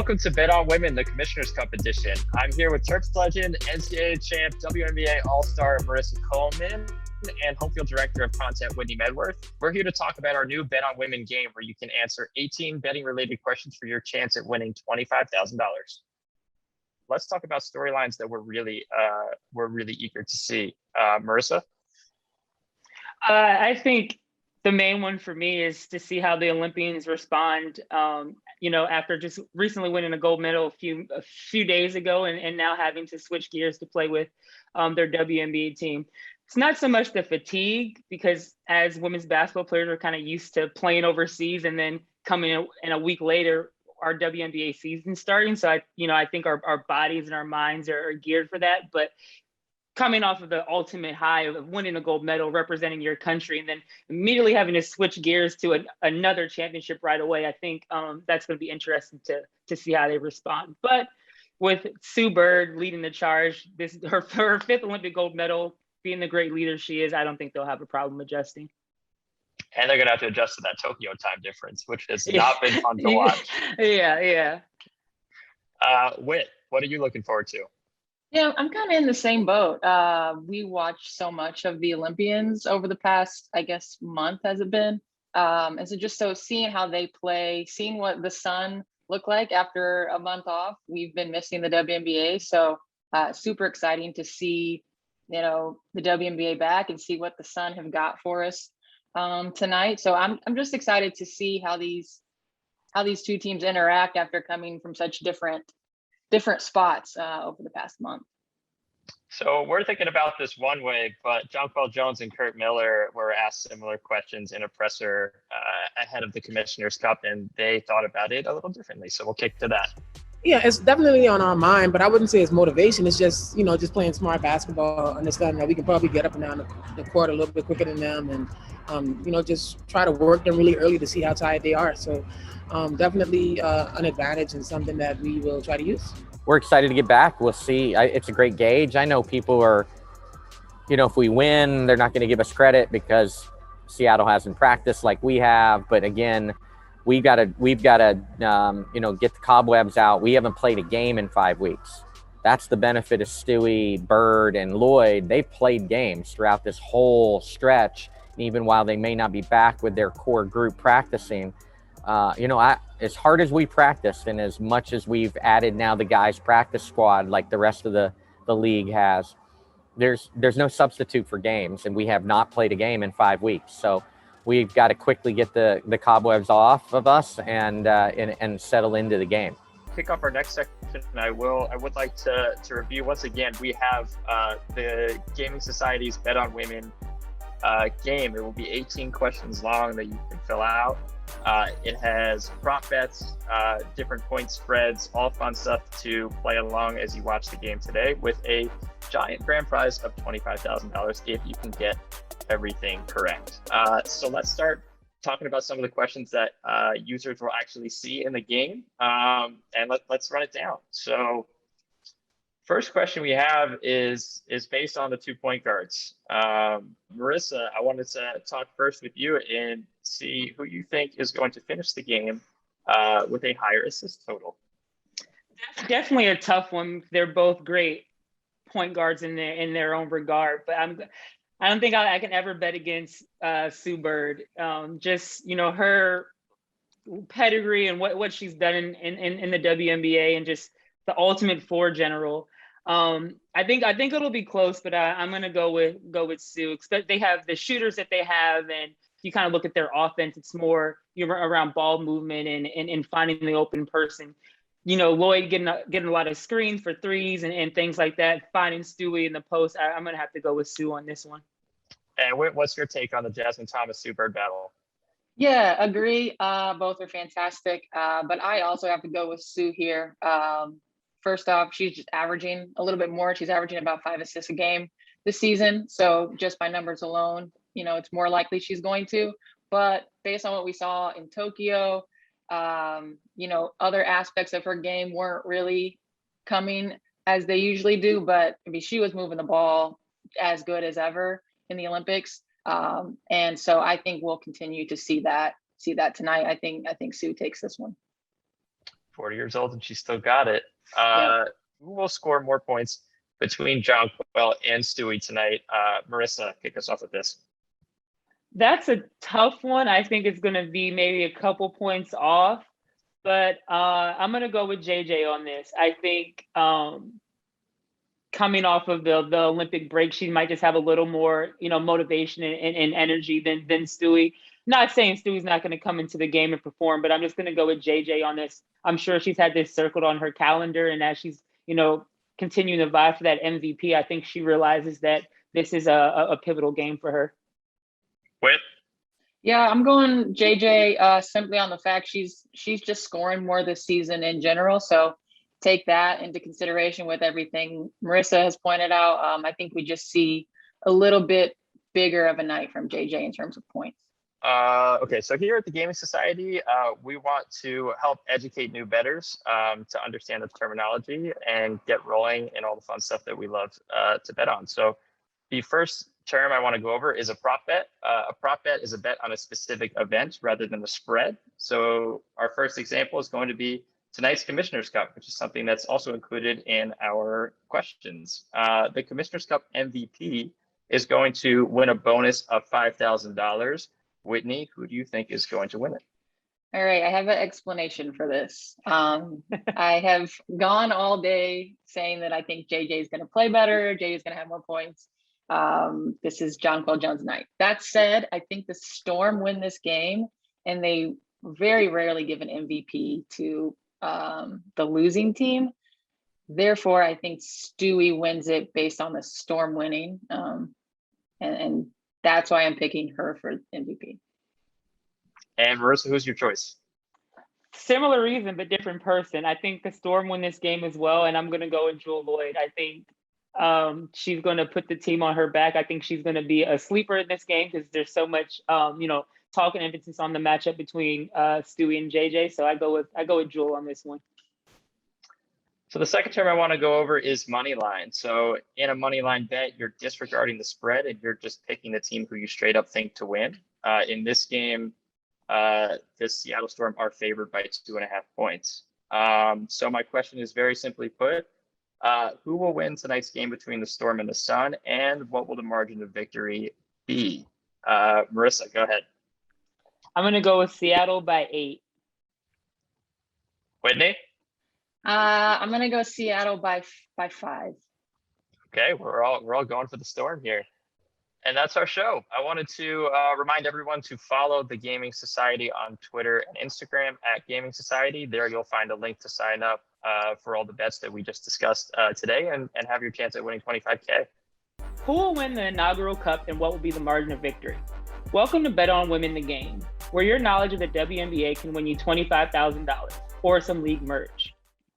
Welcome to Bet on Women, the Commissioner's Cup edition. I'm here with Terps legend, NCAA champ, WNBA All-Star Marissa Coleman, and home field director of content, Whitney Medworth. We're here to talk about our new Bet on Women game where you can answer 18 betting-related questions for your chance at winning $25,000. Let's talk about storylines that we're really eager to see. Marissa? I think the main one for me is to see how the Olympians respond, after just recently winning a gold medal a few days ago and now having to switch gears to play with their WNBA team. It's not so much the fatigue, because as women's basketball players are kind of used to playing overseas and then coming in a week later, our WNBA season starting. So I think our bodies and our minds are geared for that. But coming off of the ultimate high of winning a gold medal, representing your country, and then immediately having to switch gears to another championship right away, I think that's going to be interesting to see how they respond. But with Sue Bird leading the charge, her fifth Olympic gold medal, being the great leader she is, I don't think they'll have a problem adjusting. And they're going to have to adjust to that Tokyo time difference, which has not been fun to watch. Yeah. Whit, what are you looking forward to? Yeah, I'm kind of in the same boat. We watched so much of the Olympians over the past, month has it been? And so seeing how they play, seeing what the Sun looked like after a month off, we've been missing the WNBA. So super exciting to see, the WNBA back and see what the Sun have got for us tonight. So I'm just excited to see how these two teams interact after coming from such different spots over the past month. So we're thinking about this one way, but Jonquel Jones and Kurt Miller were asked similar questions in a presser ahead of the Commissioner's Cup, and they thought about it a little differently. So we'll kick to that. Yeah, it's definitely on our mind, but I wouldn't say it's motivation. It's just, just playing smart basketball, understanding that we can probably get up and down the court a little bit quicker than them, and, just try to work them really early to see how tired they are. So definitely an advantage and something that we will try to use. We're excited to get back. We'll see. It's a great gauge. I know people are, if we win, they're not going to give us credit because Seattle hasn't practiced like we have. But again, we've got to get the cobwebs out. We haven't played a game in 5 weeks. That's the benefit of Stewie, Bird, and Lloyd. They've played games throughout this whole stretch. And even while they may not be back with their core group practicing, as hard as we practiced and as much as we've added now the guys practice squad like the rest of the league has, there's no substitute for games, and we have not played a game in 5 weeks. So we've got to quickly get the cobwebs off of us and settle into the game. Kick off our next section. I would like to review once again. We have the Gaming Society's Bet on Women game. It will be 18 questions long that you can fill out. It has prop bets, different point spreads, all fun stuff to play along as you watch the game today, with a giant grand prize of $25,000 if you can get everything correct. So let's start talking about some of the questions that users will actually see in the game, and let's run it down. So first question we have is based on the 2 point guards. Marissa, I wanted to talk first with you and see who you think is going to finish the game with a higher assist total. That's definitely a tough one. They're both great point guards in their own regard, but I don't think I can ever bet against Sue Bird. Her pedigree and what she's done in the WNBA and just the ultimate floor general. I think it'll be close, but I'm going to go with Sue. They have the shooters that they have, and you kind of look at their offense, it's more around ball movement and finding the open person. Lloyd getting a lot of screens for threes and things like that, finding Stewie in the post. I'm going to have to go with Sue on this one. And what's your take on the Jasmine Thomas-Sue Bird battle? Yeah, agree. Both are fantastic. But I also have to go with Sue here. First off, she's just averaging a little bit more. She's averaging about 5 assists a game this season. So just by numbers alone, it's more likely she's going to. But based on what we saw in Tokyo, other aspects of her game weren't really coming as they usually do. But she was moving the ball as good as ever in the Olympics. And so I think we'll continue to see that tonight. I think Sue takes this one. 40 years old and she still got it. Yeah. Who will score more points between Jonquel and Stewie tonight? Marissa, kick us off with this. That's a tough one. I think it's going to be maybe a couple points off, but I'm going to go with JJ on this. I think coming off of the Olympic break, she might just have a little more, motivation and energy than Stewie. Not saying Stewie's not going to come into the game and perform, but I'm just going to go with JJ on this. I'm sure she's had this circled on her calendar, and as she's, continuing to vie for that MVP, I think she realizes that this is a pivotal game for her. Whit? Yeah, I'm going JJ simply on the fact she's just scoring more this season in general. So take that into consideration with everything Marissa has pointed out. I think we just see a little bit bigger of a night from JJ in terms of points. Okay, so here at the Gaming Society, we want to help educate new bettors to understand the terminology and get rolling in all the fun stuff that we love to bet on. So the first term I want to go over is a prop bet. A prop bet is a bet on a specific event rather than the spread. So our first example is going to be tonight's Commissioner's Cup, which is something that's also included in our questions. The Commissioner's Cup MVP is going to win a bonus of $5,000. Whitney, who do you think is going to win it? All right, I have an explanation for this. I have gone all day saying that I think JJ is going to play better. JJ is going to have more points. This is Jonquel Jones night. That said, I think the Storm win this game, and they very rarely give an MVP to the losing team. Therefore, I think Stewie wins it based on the Storm winning. And that's why I'm picking her for MVP. And Marissa, who's your choice? Similar reason, but different person. I think the Storm win this game as well, and I'm going to go with Jewel Lloyd. I think she's going to put the team on her back. I think she's going to be a sleeper in this game because there's so much, talk and emphasis on the matchup between Stewie and JJ. So I go with Jewel on this one. So the second term I want to go over is money line. So in a money line bet, you're disregarding the spread and you're just picking the team who you straight up think to win. In this game, the Seattle Storm are favored by 2.5 points. So my question is very simply put, who will win tonight's game between the Storm and the Sun, and what will the margin of victory be? Marissa, go ahead. I'm going to go with Seattle by 8. Whitney? I'm going to go Seattle by 5. Okay, we're all going for the Storm here. And that's our show. I wanted to remind everyone to follow the Gaming Society on Twitter and Instagram at Gaming Society. There you'll find a link to sign up for all the bets that we just discussed today and have your chance at winning $25K. Who will win the inaugural cup and what will be the margin of victory? Welcome to Bet on Women the Game, where your knowledge of the WNBA can win you $25,000 or some league merch.